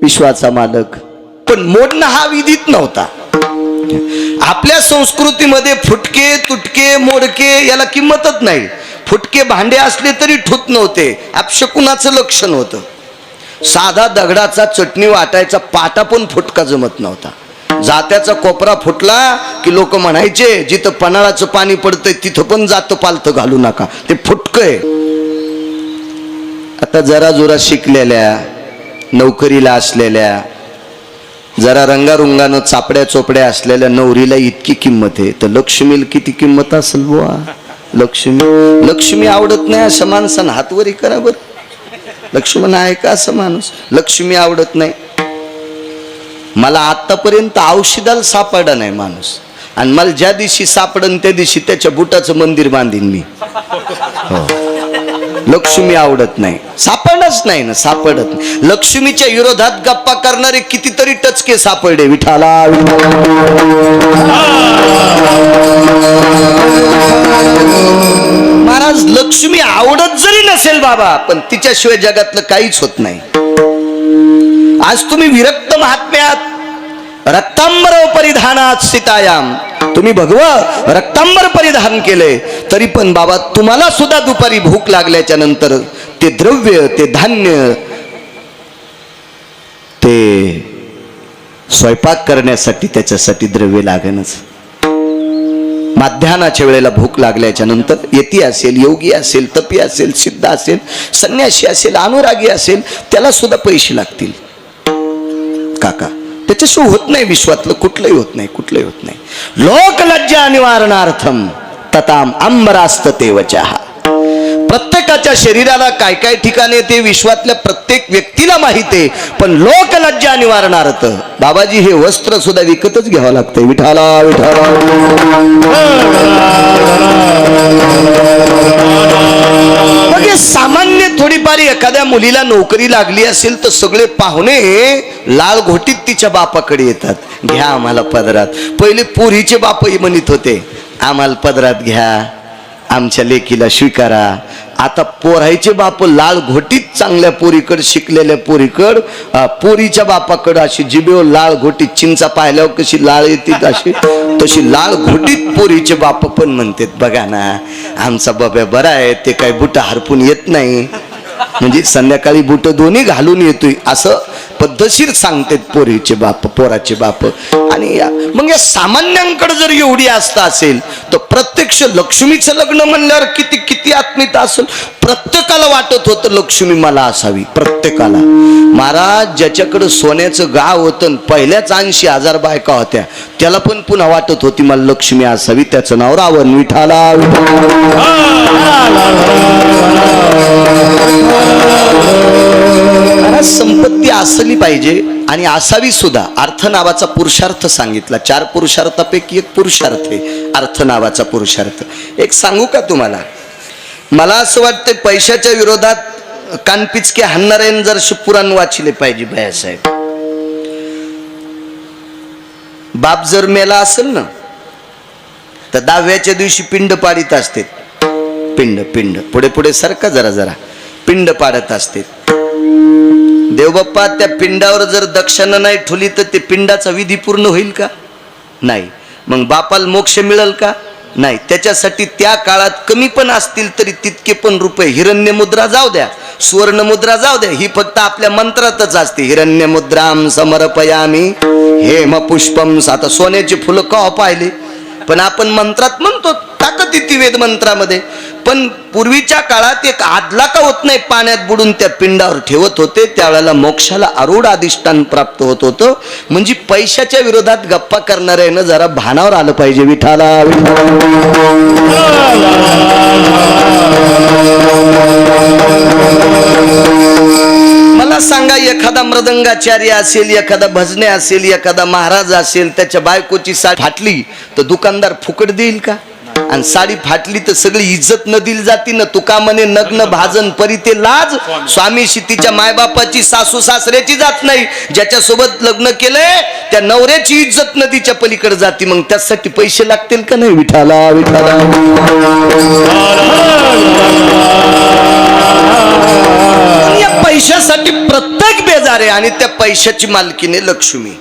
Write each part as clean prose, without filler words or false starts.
विश्वाचा मालक, पण मोडणं हा विधीत नव्हता. आपल्या संस्कृतीमध्ये फुटके तुटके मोडके याला किंमतच नाही. फुटके भांडे असले तरी ठुत नव्हते, अपशकुनाचं लक्षण होतं. साधा दगडाचा चटणी वाटायचा पाटा पण फुटका जमत नव्हता. जात्याचा कोपरा फुटला की लोक म्हणायचे जिथं पन्हाळाचं पाणी पडतंय तिथं पण जातं पालथं घालू नका, ते फुटकय. आता जरा जोरा शिकलेल्या, नोकरीला असलेल्या, जरा रंगारुंगानं चापड्या चोपड्या असलेल्या नवरीला इतकी किंमत आहे, तर लक्ष्मीला किती किंमत असेल बुवा. लक्ष्मी आवडत नाही असं माणसानं हातवरी करा बर. लक्ष्मण आहे का असं माणूस? लक्ष्मी आवडत नाही. मला आतापर्यंत औषधाला सापडा नाही माणूस, आणि मला ज्या दिवशी सापडन त्या दिवशी त्याच्या बुटाचं मंदिर बांधीन मी. हो. लक्ष्मी आवडत नाही, सापडच नाही ना, सापडत नाही. लक्ष्मीच्या विरोधात गप्पा करणारे कितीतरी टचके सापडले. विठाला महाराज, लक्ष्मी आवडत जरी नसेल बाबा, पण तिच्याशिवाय जगातलं काहीच होत नाही. आज तुम्ही विरक्त महात्म्यात रक्तांबर परिधानात सीतायाम, तुम्ही भगवा रक्तांबर परिधान केले, तरी पण बाबा तुम्हाला सुद्धा दुपारी भूक लागल्याच्या नंतर ते द्रव्य, ते धान्य, ते स्वयंपाक करण्यासाठी त्याच्यासाठी द्रव्य लागणच. माध्यानाच्या वेळेला भूक लागल्याच्या नंतर यती असेल, योगी असेल, तपी असेल, सिद्ध असेल, संन्यासी असेल, अनुरागी असेल, त्याला सुद्धा पैसे लागतील काका. त्याच्याशिवाय होत नाही. विश्वातलं कुठलंही होत नाही, कुठलंही होत नाही. लोकलज्जा निवारणार्थम तताम अंबरास्तते वचः. प्रत्येकाच्या शरीराला काय काय ठिकाणी ते विश्वातल्या प्रत्येक व्यक्तीला माहित आहे, पण लोकलज्जा निवारणार्थ बाबाजी हे वस्त्र सुद्धा विकतच घ्यावं लागतंय. विठाला विठाला. मग सामान्य थोडीफार एखाद्या मुलीला नोकरी लागली असेल तर सगळे पाहुणे लाल घोटीत तिच्या बापाकडे येतात. घ्या आम्हाला पदरात. पहिले पोरीचे बापही म्हणत होते आम्हाला पदरात घ्या, आमच्या लेकीला स्वीकारा. आता पोरायचे बाप लाल घोटीत चांगल्या पोरीकड, शिकलेल्या पोरीकड, पोरीच्या बापाकडं अशी जिबेवर लाल घोटीत, चिंचा पाहिल्यावर कशी लाळ येते अशी, तशी लाल घोटीत पोरीचे बाप पण म्हणतात बघा ना आमचा बाबा बरा आहे, ते काय बुट हरपून येत नाही, म्हणजे संध्याकाळी बुट दोन्ही घालून येतोय असं पद्धतशीर सांगतात पोरीचे बाप, पोराचे बाप. आणि मग या सामान्यांकडे जर एवढी आस्था असेल तर प्रत्यक्ष लक्ष्मीचं लग्न म्हणल्यावर किती किती आत्मीयता असेल. प्रत्येकाला वाटत होतं लक्ष्मी मला असावी, प्रत्येकाला. महाराज ज्याच्याकडे सोन्याचं गाव होतं, पहिल्याच 80,000 बायका होत्या, त्याला पण पुन्हा वाटत होती मला लक्ष्मी असावी. त्याचं नाव रावण. विठाला संपत्ती असली पाहिजे आणि असावी सुद्धा. अर्थ नावाचा पुरुषार्थ सांगितला. 4 पुरुषार्थापैकी एक पुरुषार्थ आहे अर्थ नावाचा पुरुषार्थ. एक सांगू का तुम्हाला? मला असं वाटतं पैशाच्या विरोधात कानपिचके हाणणाऱ्याने जर पुराण वाचले पाहिजे भैयासाहेब. बाप जर मेला असेल ना तर 10व्याच्या दिवशी पिंड पाडित असते. पिंड पिंड पुढे पुढे सारखा जरा जरा पिंड पाडत असते. देवबाप्पा त्या पिंडावर जर दक्षिणा नाही ठेवली तर ते पिंडाचा विधी पूर्ण होईल का? नाही. मग बापाला मोक्ष मिळेल का? नाही. त्याच्यासाठी त्या काळात कमी पण असतील तरी तितके पण रुपये, हिरण्य मुद्रा जाऊ द्या, सुवर्ण मुद्रा जाऊ द्या, ही फक्त आपल्या मंत्रातच असते. हिरण्य मुद्राम समर्पयामी हेम पुष्पम. आता सोन्याची फुलं का पाहिले, पण आपण मंत्रात म्हणतो, ताकद येते वेद मंत्रामध्ये. पण पूर्वीच्या काळात एक आदला का होत नाही पाण्यात बुडून त्या पिंडावर ठेवत होते. त्यावेळेला मोक्षाला आरूढ अधिष्ठान प्राप्त होत होतं. म्हणजे पैशाच्या विरोधात गप्पा करणाऱ्यानं जरा भानावर आलं पाहिजे. विठाला मला सांगा, एखादा मृदंगाचार्य असेल, एखादा भजने असेल, एखादा महाराज असेल, त्याच्या बायकोची साडी फाटली तर दुकानदार फुकट देईल का? आणि साडी फाटली तर सगळी इज्जत नदीला जाती ना. तुका म्हणे नग्न भाजन परी ते लाज. स्वामीशी तिच्या मायबापाची सासू सासऱ्याची जात नाही. ज्याच्यासोबत लग्न केलंय त्या नवऱ्याची इज्जत नदीच्या पलीकडे जाती. मग त्यासाठी पैसे लागतील का नाही? विठाला विठाला. या पैशासाठी प्रत्येक बेजार आहे. आणि त्या पैशाची मालकीने लक्ष्मी.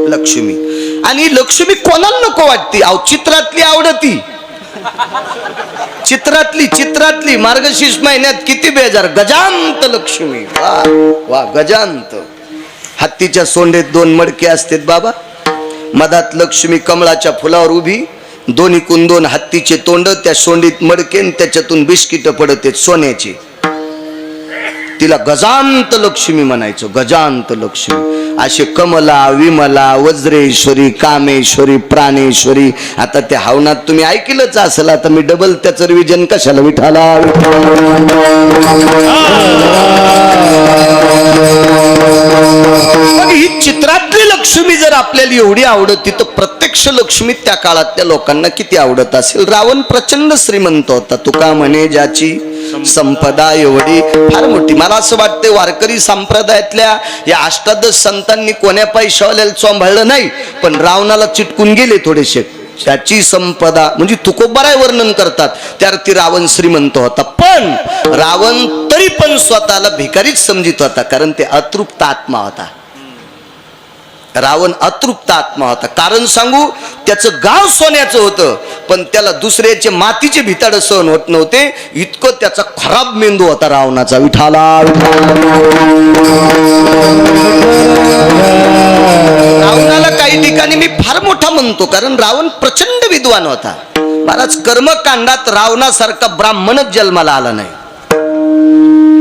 लक्ष्मी आणि लक्ष्मी कोणाला नको वाटते? अहो चित्रातली आवडती. चित्रातली मार्गशीर्ष महिन्यात किती बेजार. गजांत लक्ष्मी. वा वा गजांत. हत्तीच्या सोंडेत 2 मडके असतात बाबा. मधात लक्ष्मी कमळाच्या फुलावर उभी. दोन्हीकून 2 हत्तीचे तोंड. त्या सोंडीत मडके त्याच्यातून बिस्किट पडत आहेत सोन्याची. तिला गजांत लक्ष्मी म्हणायचं. गजांत लक्ष्मी. असे कमला विमला वज्रेश्वरी कामेश्वरी प्राणेश्वरी. आता त्या हवनात तुम्ही ऐकलंच असेल. आता मी डबल त्याचं रिव्हिजन कशाला? विठाला. ही चित्रातली लक्ष्मी जर आपल्याला एवढी आवडती तर प्रत्यक्ष लक्ष्मी त्या काळातल्या लोकांना किती आवडत असेल. रावण प्रचंड श्रीमंत होता. तुका म्हणे ज्याची संपदा एवढी फार मोठी. मला असं वाटतं वारकरी संप्रदायातल्या या 18 संतांनी कोण्या पैशावाल्याला चोंभाळलं नाही, पण रावणाला चिटकून गेले थोडेसे. त्याची संपदा म्हणजे तुकोबाराय वर्णन करतात. त्यावरती रावण श्रीमंत होता. पण रावण तरी पण स्वतःला भिकारीच समजित होता. कारण ते अतृप्त आत्मा होता. रावण अतृप्त आत्मा होता. कारण सांगू, त्याचं गाव सोन्याचं होतं पण त्याला दुसऱ्याचे मातीचे भिताड सहन होत नव्हते. इतकं त्याचा खराब मेंदू होता रावणाचा. विठाला. रावणाला काही ठिकाणी मी फार मोठा म्हणतो कारण रावण प्रचंड विद्वान होता. महाराज कर्मकांडात रावणासारखा ब्राह्मणच जन्माला आला नाही.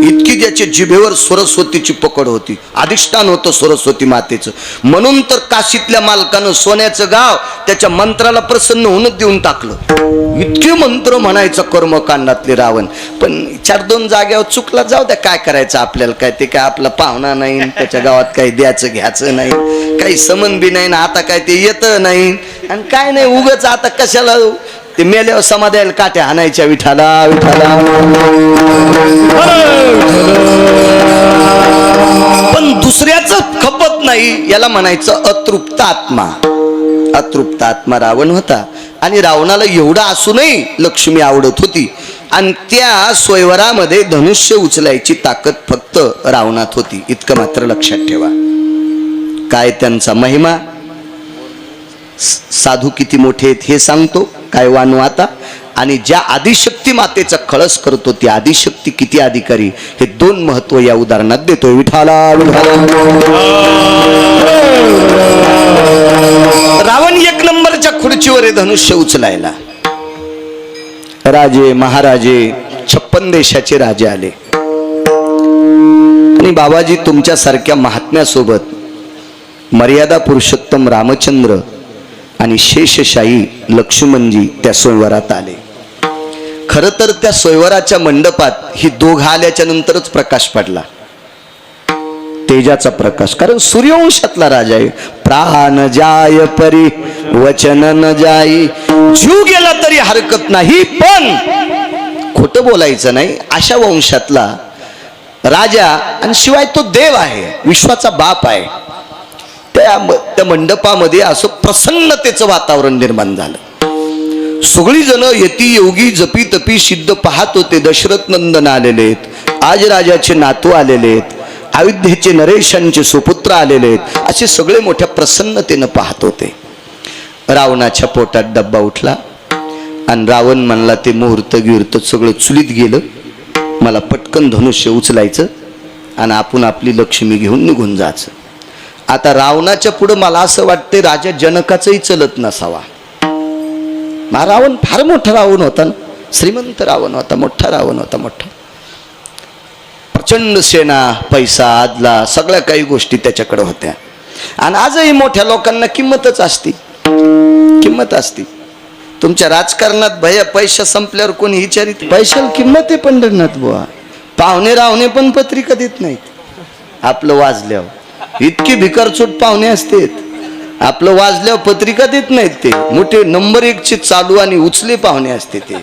इतकी ज्याच्या जिभेवर सरस्वतीची पकड होती. अधिष्ठान होतं सरस्वती मातेचं. म्हणून तर काशीतल्या मालकानं सोन्याचं गाव त्याच्या मंत्राला प्रसन्न होऊन देऊन टाकलं. इतके मंत्र म्हणायचं कर्मकांडातले रावण. पण 4-2 जाग्यावर चुकला. जाऊ द्या, काय करायचं आपल्याला. काय ते काय आपला पाहुणा नाही. त्याच्या गावात काही द्यायचं घ्यायचं नाही. काही समन बी नाही. आता काय ते येतं नाही. आणि काय नाही उगच आता कशाला ते मेल्यावर समाधायला काट्या हाणायच्या. विठाला विठाला. पण दुसऱ्याच खपत नाही. याला म्हणायचं अतृप्त आत्मा. अतृप्त आत्मा रावण होता. आणि रावणाला एवढा असूनही लक्ष्मी आवडत होती. आणि त्या स्वयंवरामध्ये धनुष्य उचलायची ताकद फक्त रावणात होती. इतकं मात्र लक्षात ठेवा. काय त्यांचा महिमा. साधू किती मोठे आहेत हे सांगतो. काय वानू आता. आणि ज्या आदिशक्ती मातेचा कळस करतो ती आदिशक्ती किती अधिकारी हे 2 महत्व या उदाहरणात देतोय. विठाला. रावण 1 नंबरच्या खुर्चीवर आहे धनुष्य उचलायला. राजे महाराजे 56 देशाचे राजे आले. आणि बाबाजी तुमच्यासारख्या महात्म्यासोबत मर्यादा पुरुषोत्तम रामचंद्र आणि शेषशाही लक्ष्मणजी त्या स्वयंवरात आले. खर तर त्या स्वयंवराच्या मंडपात ही दोघं आल्याच्या नंतरच प्रकाश पडला. तेजाचा प्रकाश. कारण सूर्यवंशातला राजा आहे. प्राण जाय परी वचन न जाई. जीव गेला तरी हरकत नाही पण खोटं बोलायचं नाही. अशा वंशातला राजा आणि शिवाय तो देव आहे. विश्वाचा बाप आहे. त्या मंडपामध्ये असं प्रसन्नतेचं वातावरण निर्माण झालं. सगळी जण यती योगी जपी तपी सिद्ध पाहत होते. दशरथ नंदन आलेले आहेत. आज राजाचे नातू आलेले आहेत. अयोध्येचे नरेशांचे सुपुत्र आलेले आहेत. असे सगळे मोठ्या प्रसन्नतेनं पाहत होते. रावणाच्या पोटात डब्बा उठला आणि रावण म्हणला ते मुहूर्त गिहूर्त सगळं चुलीत गेलं. मला पटकन धनुष्य उचलायचं आणि आपण आपली लक्ष्मी घेऊन निघून जायचं. आता रावणाच्या पुढे मला असं वाटतं राजा जनकाचंही चलत नसावा. रावण फार मोठा रावण होता ना. श्रीमंत रावण होता. मोठा रावण होता. मोठा प्रचंड सेना पैसा आदला सगळ्या काही गोष्टी त्याच्याकडे होत्या. आणि आजही मोठ्या लोकांना किंमतच असती. किंमत असती. तुमच्या राजकारणात भया पैसा संपल्यावर कोणी विचारित पैशाला किंमत आहे पंढरनाथ बुवा. पाहुणे रावणे पण पत्रिका देत नाहीत आपलं वाजल्यावर. इतकी भिकारचोट पाहुणे असतात. आपलं वाजल्यावर पत्रिका देत नाहीत ते, मोठे नंबर 1 चे चालू आणि उचले पाहुणे असते ते.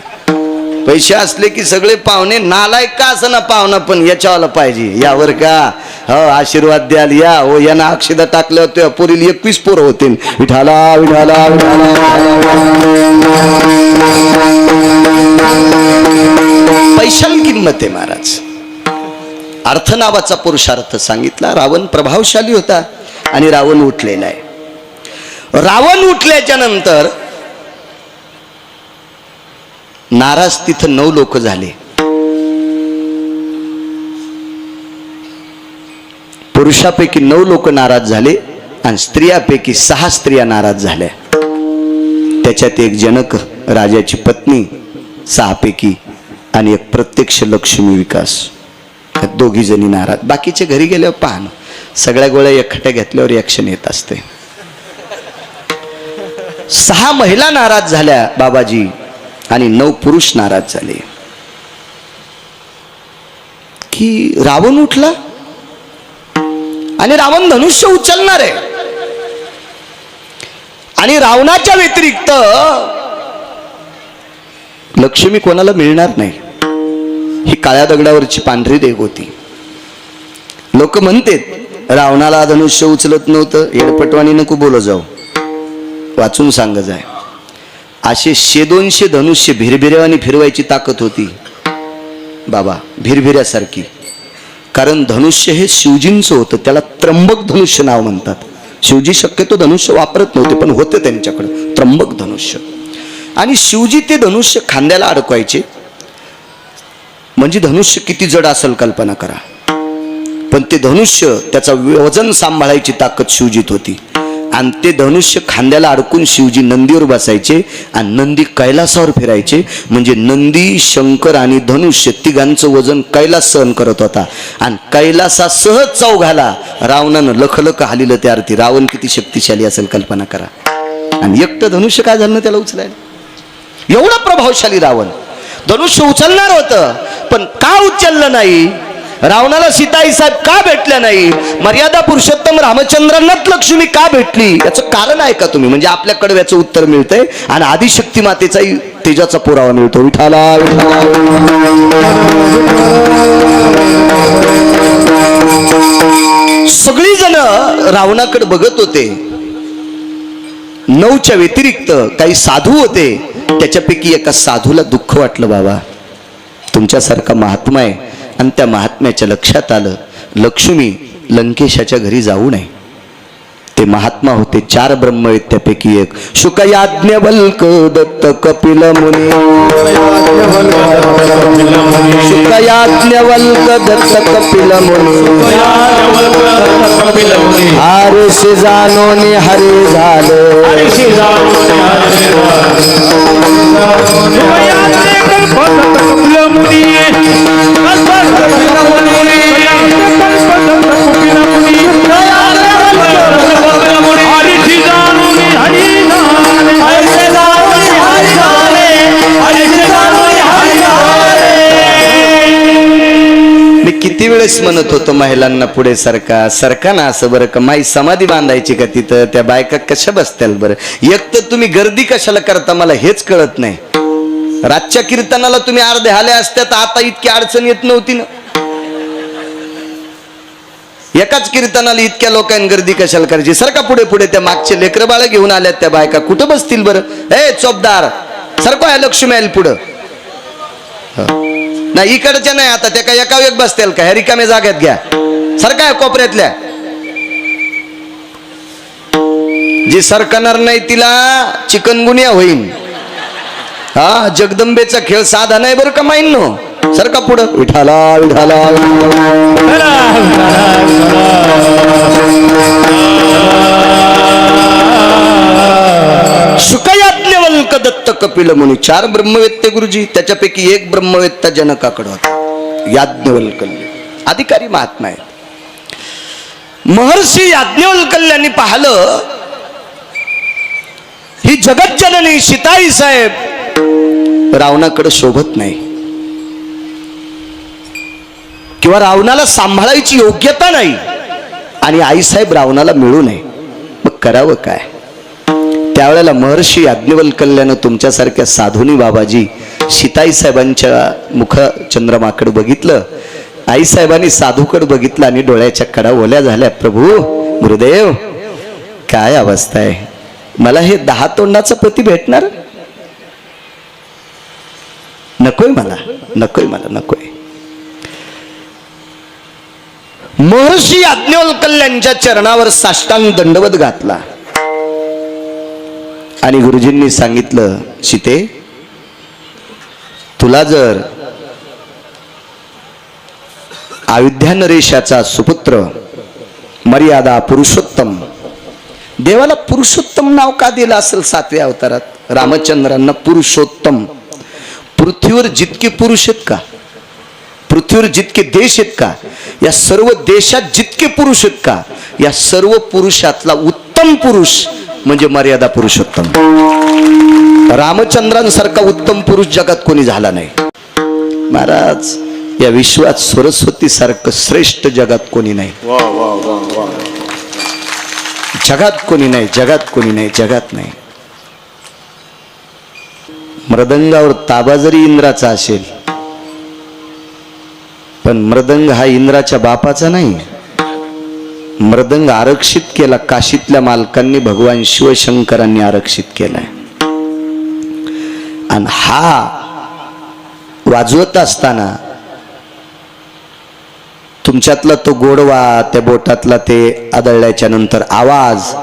पैसे असले की सगळे पाहुणे, नालायक का असं ना पाहुणा पण याच्यावाला पाहिजे, यावर का हो आशीर्वाद द्याल या हो, यांना अक्षदा टाकल्या होत्या पोरीला 21 पोरं होते. विठाला विठाला पैशाला किंमत आहे महाराज. अर्थ नावाचा पुरुषार्थ सांगितला. रावण प्रभावशाली होता आणि रावण उठलेला आहे. रावण उठल्याच्या नंतर नाराज तिथं 9 लोक झाले. पुरुषापैकी 9 लोक नाराज झाले आणि स्त्रियापैकी 6 स्त्रिया नाराज झाल्या. त्याच्यात एक जनक राजाची पत्नी 6 पैकी आणि एक प्रत्यक्ष लक्ष्मी विकास, दोघी जणी नाराज. बाकीचे घरी गेल्यावर पाहणं, सगळ्या गोळ्या एकट्या घेतल्यावर ऍक्शन येत असते. 6 महिला नाराज झाल्या बाबाजी आणि 9 पुरुष नाराज झाले की रावण उठला आणि रावण धनुष्य उचलणार आहे आणि रावणाच्या व्यतिरिक्त लक्ष्मी कोणाला मिळणार नाही. ही काळ्या दगडावरची पांढरी देग होती. लोक म्हणतात रावणाला धनुष्य उचलत नव्हतं, येडपटवाणी नको बोल जाऊ, वाचून सांग जाय. असे 100-200 धनुष्य भिरभिऱ्यावानी फिरवायची ताकद होती बाबा, भिरभिऱ्यासारखी. कारण धनुष्य हे शिवजींचं होतं, त्याला त्र्यंबक धनुष्य नाव म्हणतात. शिवजी शक्यतो धनुष्य वापरत नव्हते पण होते त्यांच्याकडे त्र्यंबक धनुष्य. आणि शिवजी ते धनुष्य खांद्याला अडकवायचे. म्हणजे धनुष्य किती जड असेल कल्पना करा, पण ते धनुष्य त्याचा वजन सांभाळायची ताकद शिवजीत होती. आणि ते धनुष्य खांद्याला अडकून शिवजी नंदीवर बसायचे आणि नंदी कैलासावर फिरायचे. म्हणजे नंदी, शंकर आणि धनुष्य तिघांचं वजन कैलास सहन करत होता. आणि कैलासासह चौघाला रावणानं लखलख हालिलं. त्या अर्थी रावण किती शक्तिशाली असेल कल्पना करा. आणि एकटं धनुष्य काय झालं त्याला उचलायला, एवढा प्रभावशाली रावण. धनुष्य उचलणार होतं पण का उचललं नाही? रावणाला सीताई साहेब का भेटल्या नाही? मर्यादा पुरुषोत्तम रामचंद्रांनाच लक्ष्मी का भेटली? याचं कारण आहे का तुम्ही? म्हणजे आपल्याकडे याचं उत्तर मिळतंय आणि आदिशक्ती मातेचाही तेजाचा पुरावा मिळतो. विठाला सगळी जण रावणाकडे बघत होते. 9च्या व्यतिरिक्त काही साधू होते. त्याच्यापैकी एका साधूला दुःख वाटलं, बाबा तुमच्यासारखा महात्मा आहे आणि त्या महात्म्याच्या लक्षात आलं लक्ष्मी लंकेशाच्या घरी जाऊ नये. ते महात्मा होते 4 ब्रह्मवेत्यापैकी एक शुकयाज्ञवल्क दत्त कपिल मुनी. शुकयाज्ञवल्क दत्त कपिल मुनी. हरिषी जानोनी हरी झाले. मी किती वेळेस म्हणत होतो महिलांना पुढे सरका ना असं बरं का. माई समाधी बांधायची का तिथं? त्या बायका कशा बसत्याल बरं? एक तर तुम्ही गर्दी कशाला करता मला हेच कळत नाही. रातच्या कीर्तनाला तुम्ही अर्धे आले असत्या तर आता इतकी अडचण येत नव्हती ना. एकाच कीर्तनाला इतक्या लोकांनी गर्दी कशाला करायची? सरका पुढे पुढे. त्या मागचे लेकर बाळ घेऊन आल्यात त्या बायका कुठं बसतील बरं? ए चोपदार सरको आहे लक्ष्मी आईल पुढं. नाही इकडच्या नाही, आता त्या काय एका एक बसतील का? ह्या रिकाम्या जाग्यात घ्या. सरका आहे कोपऱ्यातल्या. जी सरकणार नाही तिला चिकनगुनिया होईल. हा जगदंबेचा खेळ साधा नाही बरं का माईंनो. सरका पुढं. विठाला विठाला शुकयाज्ञवल्क दत्त कपिल मुनी. 4 ब्रह्मवेत्ते गुरुजी, त्याच्यापैकी एक ब्रह्मवेत्ता जनकाकडे होता. याज्ञवल्कल्य अधिकारी महात्मा आहेत. महर्षी याज्ञवल्कल्यांनी पाहिलं ही जगज्जननी सीताई साहेब रावणाकडे शोभत नाही किंवा रावणाला सांभाळायची योग्यता नाही आणि आईसाहेब रावणाला मिळू नये. मग करावं काय? त्यावेळेला महर्षी याज्ञवल्क्यानं तुमच्यासारख्या साधुनी बाबाजी सीताई साहेबांच्या मुखचंद्रमाकडे बघितलं. आईसाहेबांनी साधूकडे बघितलं आणि डोळ्याच्या कडा ओल्या झाल्या. प्रभू गुरुदेव, काय अवस्था आहे, मला हे 10 तोंडाचा पती भेटणार? नकोय मला, नकोय मला, नकोय. महर्षी याज्ञवल्क्यांच्या चरणावर साष्टांग दंडवत घातला आणि गुरुजींनी सांगितलं, सीते, तुला जर अयोध्या नरेशाचा सुपुत्र मर्यादा पुरुषोत्तम, देवाला पुरुषोत्तम नाव का दिलं असेल 7व्या अवतारात? रामचंद्रांना पुरुषोत्तम. पृथ्वीवर जितके पुरुष आहेत का, पृथ्वीवर जितके देश आहेत का, या सर्व देशात जितके पुरुष आहेत का, या सर्व पुरुषातला उत्तम पुरुष म्हणजे मर्यादा पुरुषोत्तम. रामचंद्रांसारखा उत्तम पुरुष जगात कोणी झाला नाही. महाराज, या विश्वात सरस्वती सारखं श्रेष्ठ जगात कोणी नाही. जगात कोणी नाही, जगात कोणी नाही, जगात नाही. मृदंगावर ताबा जरी इंद्राचा असेल, पण मृदंग हा इंद्राच्या बापाचा नाही. मृदंग आरक्षित केला काशीतल्या मालकांनी, भगवान शिवशंकरांनी आरक्षित केलाय. आणि हा वाजवत असताना तुमच्यातला तो गोडवा, त्या बोटातला ते आदळल्याच्या नंतर आवाज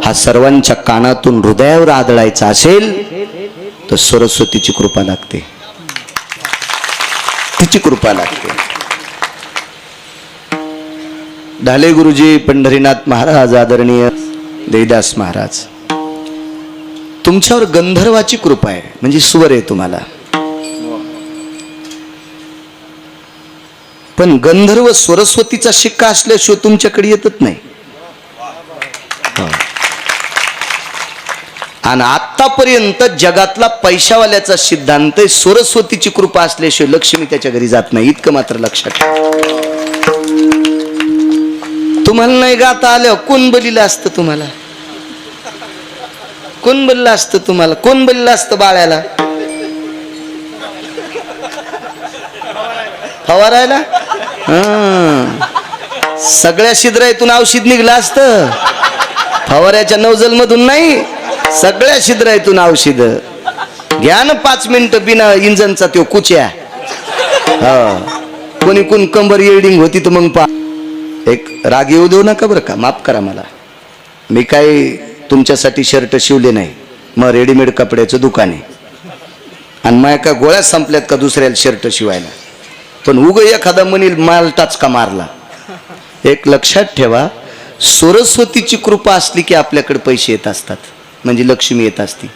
हा सर्वांच्या कानातून हृदयावर आदळायचा असेल तर सरस्वतीची कृपा लागते, तिची कृपा लागते. ढाले गुरुजी, पंढरीनाथ महाराज, आदरणीय देवीदास महाराज, तुमच्यावर गंधर्वाची कृपा आहे, म्हणजे स्वर आहे तुम्हाला. पण गंधर्व सरस्वतीचा शिक्का असल्याशिवाय तुमच्याकडे येतच नाही. आणि आतापर्यंत जगातला पैशावाल्याचा सिद्धांत आहे, सरस्वतीची कृपा असल्याशिवाय लक्ष्मी त्याच्या घरी जात नाही. इतकं मात्र लक्षात ठेवा. तुम्हाला नाही गाता आलं, कोण बलिलं असतं तुम्हाला? कोण बलिलं असतं तुम्हाला? कोण बलिलं असतं बाळ्याला? फवारायला? सगळ्या छिद्रातून औषध निघलं असतं, फवाऱ्याच्या नौजल मधून नाही, सगळ्या छिद्रातून औषध. घ्या ना 5 मिनिटं बिना इंजनचा तो कुच्या. कोणी कोण कंबर येडिंग होती तर मग एक राग येऊ देऊ नका बरं का, माफ करा मला. मी काही तुमच्यासाठी शर्ट शिवले नाही, मग रेडीमेड कपड्याचं दुकान आहे आणि मग एका गोळ्या संपल्यात का दुसऱ्याला शर्ट शिवायला. पण उग एखादा म्हणील माल टाचका मारला. एक लक्षात ठेवा, सरस्वतीची कृपा असली की आपल्याकडे पैसे येत असतात, म्हणजे लक्ष्मी येत असती.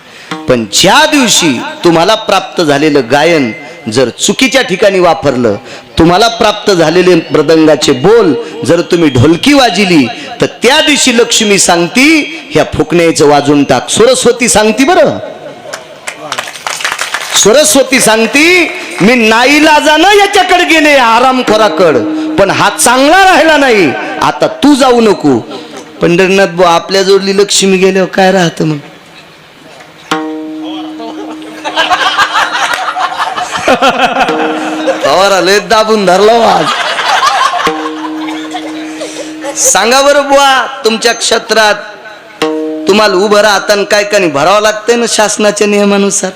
पण ज्या दिवशी तुम्हाला प्राप्त झालेलं गायन जर चुकीच्या ठिकाणी वापरलं, तुम्हाला प्राप्त झालेले मृदंगाचे बोल जर तुम्ही ढोलकी वाजिली, तर त्या दिवशी लक्ष्मी सांगती, ह्या फुकण्याचं वाजून टाक. सरस्वती सांगती बरं, सरस्वती सांगती, मी नाईलाजानं याच्याकडे गेले आरामखोराकड, पण हा चांगला राहिला नाही, आता तू जाऊ नको. पंढरीनाथ भाऊ, आपल्या जोडली लक्ष्मी गेल्यावर काय राहतं मग? फवारा लय दाबून धरला आज. सांगा बरं बुवा, तुमच्या क्षेत्रात तुम्हाला उभं राहताना काय काय भरावं लागतंय ना शासनाच्या नियमानुसार?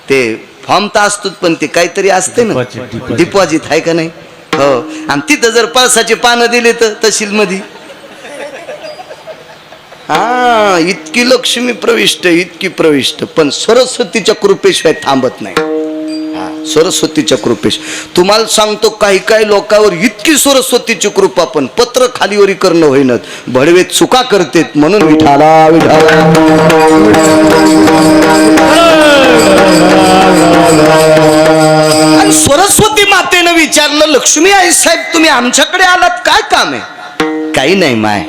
ते फॉर्म तर असतोच, पण ते काहीतरी असते ना, डिपॉझिट आहे का नाही? हो. आणि तिथं जर पळसाचे पानं दिले तर तहसील मध्ये, हा, इतकी लक्ष्मी प्रविष्ट, इतकी प्रविष्ट. पण सरस्वतीच्या कृपेशिवाय थांबत नाही. हा, सरस्वतीच्या कृपेश तुम्हाला सांगतो, काही काही लोकांवर इतकी सरस्वतीची कृपा, पण पत्र खालीवरी करणं होईनच, भडवे चुका करतेत. म्हणून विठाला विठाला. आणि सरस्वती मातेनं विचारलं, लक्ष्मी आई साहेब, तुम्ही आमच्याकडे आलात, काय काम आहे? काही नाही माय,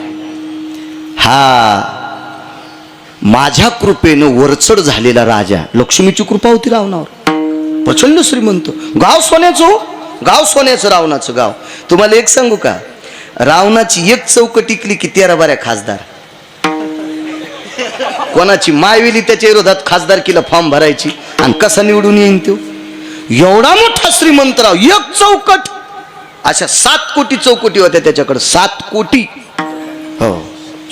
हा माझ्या कृपेनं वरचढ झालेला राजा. लक्ष्मीची कृपा होती रावणावर, प्रचंड श्रीमंत, गाव सोन्याचं, गाव सोन्याचं, रावणाचं गाव. तुम्हाला एक सांगू का, रावणाची एक चौक टिकली की 13-12 खासदार. कोणाची मायविली त्याच्या विरोधात खासदारकीला फॉर्म भरायची आणि कसा निवडून येईन तो? एवढा मोठा श्रीमंत राव, एक चौकट, अशा 7 कोटी चौकटी होत्या त्याच्याकडे, 7 कोटी. हो,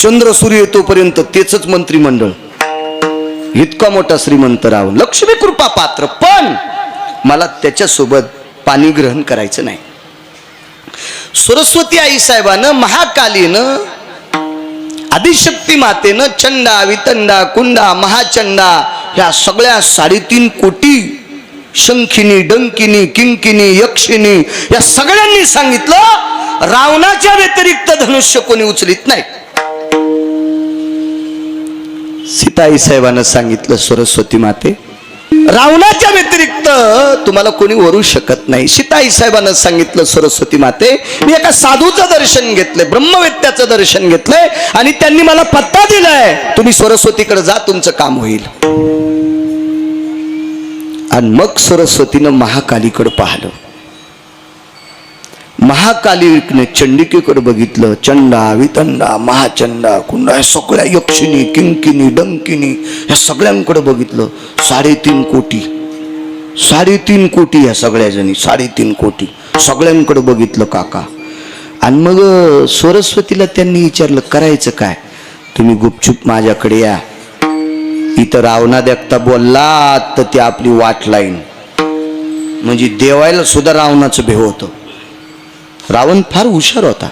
चंद्र सूर्य येतोपर्यंत तेच मंत्रिमंडळ. इतका मोठा श्रीमंत राव, लक्ष्मी कृपा पात्र. पण मला त्याच्यासोबत पाणी ग्रहण करायचं नाही. सरस्वती आई साहेबानं, महाकालीनं, आदिशक्ती मातेनं, चंडा, वितंडा, कुंडा, महाचंडा ह्या सगळ्या 3.5 कोटी शंखिनी, डंकिनी, किंकिनी, यक्षिनी या सगळ्यांनी सांगितलं रावणाच्या व्यतिरिक्त धनुष्य कोणी उचलित नाही. सीताई साहेबांना सांगितलं, सरस्वती माते, रावणाच्या व्यतिरिक्त तुम्हाला कोणी वरू शकत नाही. सीताई साहेबांना सांगितलं, सरस्वती माते, मी एका साधूचं दर्शन घेतलंय, ब्रह्मवेत्त्याचं दर्शन घेतलंय आणि त्यांनी मला पत्ता दिलाय, तुम्ही सरस्वतीकडे जा, तुमचं काम होईल. आणि मग सरस्वतीनं महाकालीकडे पाहिलं. महाकालीने चंडिकेकडे बघितलं. चंडा, वितंडा, महाचंडा, कुंडा, सगळ्या यक्षिनी, किंकिनी, डंकिनी या सगळ्यांकडे बघितलं. 3.5 कोटी, 3.5 कोटी या सगळ्या जणी, 3.5 कोटी सगळ्यांकडे बघितलं काका. आणि मग सरस्वतीला त्यांनी विचारलं, करायचं काय? तुम्ही गुपचूप माझ्याकडे या, इथं रावणा देखता बोलला तर ती आपली वाट लाईन. म्हणजे देवायला सुद्धा रावणाचं भेव होतं. रावण फार हुशार होता.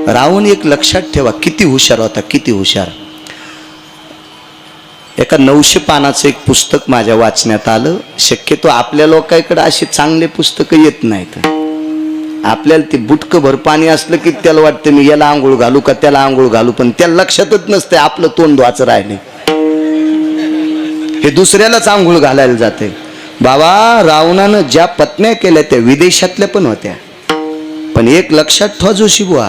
रावण एक लक्षात ठेवा, किती हुशार होता, किती हुशार. एका 900 पानाचं एक पुस्तक माझ्या वाचण्यात आलं. शक्यतो आपल्या लोकांकडे अशी चांगले पुस्तकं येत नाहीत. आपल्याला ते बुटकं भर पाणी असलं की त्याला वाटतं मी याला आंघोळ घालू का त्याला आंघोळ घालू, पण त्याला लक्षातच नसते आपलं तोंड धुवाचं राहिले, हे दुसऱ्यालाच आंघोळ घालायला जाते. बाबा, रावणानं ज्या पत्न्या केल्या त्या विदेशातल्या पण होत्या. पण एक लक्षात ठेवा जोशी बुवा,